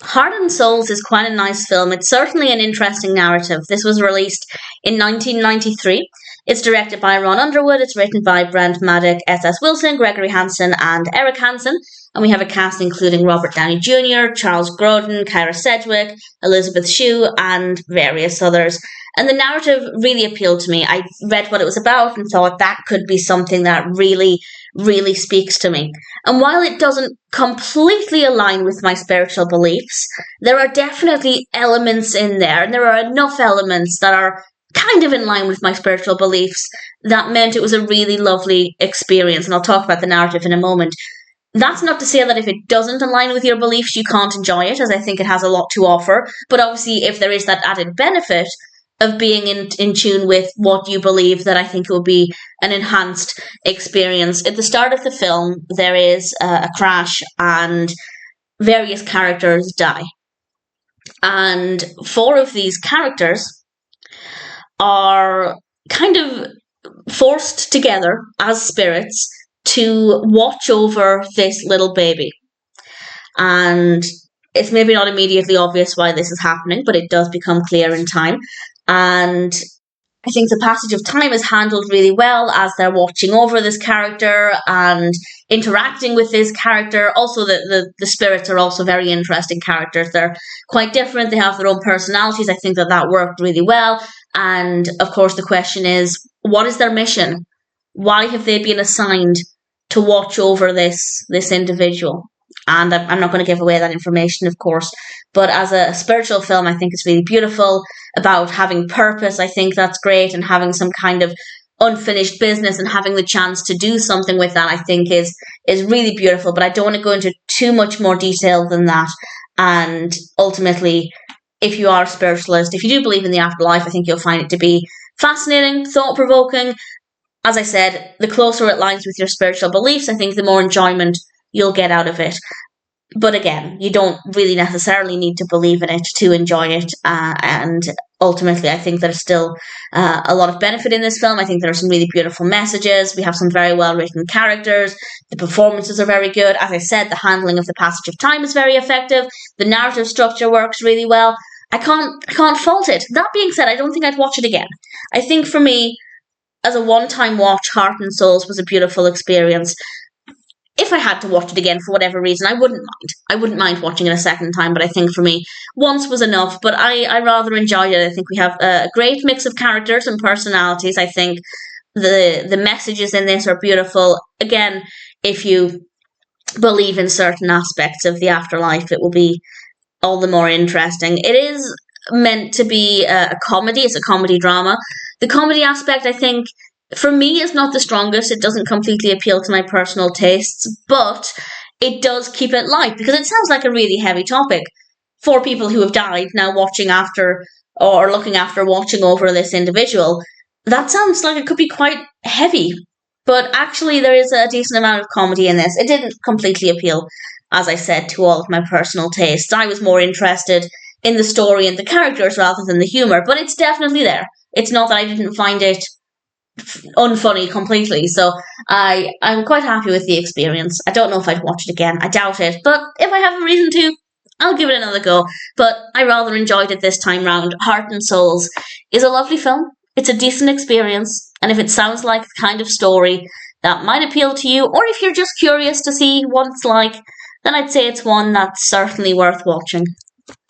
Heart and Souls is quite a nice film. It's certainly an interesting narrative. This was released in 1993. It's directed by Ron Underwood. It's written by Brent, Maddock, S.S. Wilson, Gregory Hansen, and Erik Hansen. And we have a cast including Robert Downey Jr., Charles Grodin, Kyra Sedgwick, Elisabeth Shue, and various others. And the narrative really appealed to me. I read what it was about and thought that could be something that really, really speaks to me. And while it doesn't completely align with my spiritual beliefs, there are definitely elements in there, and there are enough elements that are kind of in line with my spiritual beliefs that meant it was a really lovely experience. And I'll talk about the narrative in a moment. That's not to say that if it doesn't align with your beliefs, you can't enjoy it, as I think it has a lot to offer. But obviously, if there is that added benefit of being in tune with what you believe, that I think it will be an enhanced experience. At the start of the film, there is a crash and various characters die. And 4 of these characters are kind of forced together as spirits to watch over this little baby. And it's maybe not immediately obvious why this is happening, but it does become clear in time. And I think the passage of time is handled really well as they're watching over this character and interacting with this character. Also, the spirits are also very interesting characters. They're quite different. They have their own personalities. I think that worked really well. And of course, the question is, what is their mission? Why have they been assigned to watch over this individual? And I'm not going to give away that information, of course. But as a spiritual film, I think it's really beautiful about having purpose. I think that's great. And having some kind of unfinished business and having the chance to do something with that, I think is really beautiful. But I don't want to go into too much more detail than that. And ultimately, if you are a spiritualist, if you do believe in the afterlife, I think you'll find it to be fascinating, thought-provoking. As I said, the closer it aligns with your spiritual beliefs, I think the more enjoyment you'll get out of it. But again, you don't really necessarily need to believe in it to enjoy it. And ultimately, I think there's still a lot of benefit in this film. I think there are some really beautiful messages. We have some very well-written characters. The performances are very good. As I said, the handling of the passage of time is very effective. The narrative structure works really well. I can't fault it. That being said, I don't think I'd watch it again. I think for me, as a one-time watch, Heart and Souls was a beautiful experience. If I had to watch it again for whatever reason, I wouldn't mind. I wouldn't mind watching it a second time, but I think for me, once was enough. But I rather enjoyed it. I think we have a great mix of characters and personalities. I think the messages in this are beautiful. Again, if you believe in certain aspects of the afterlife, it will be all the more interesting. It is meant to be a comedy. It's a comedy drama. The comedy aspect, I think, for me, is not the strongest. It doesn't completely appeal to my personal tastes, but it does keep it light because it sounds like a really heavy topic for people who have died now watching after or looking after watching over this individual. That sounds like it could be quite heavy, but actually there is a decent amount of comedy in this. It didn't completely appeal, as I said, to all of my personal tastes. I was more interested in the story and the characters rather than the humour, but it's definitely there. It's not that I didn't find it unfunny completely, so I'm quite happy with the experience. I don't know if I'd watch it again. I doubt it, but if I have a reason to, I'll give it another go. But I rather enjoyed it this time round. Heart and Souls is a lovely film. It's a decent experience, and if it sounds like the kind of story that might appeal to you, or if you're just curious to see what it's like, then I'd say it's one that's certainly worth watching.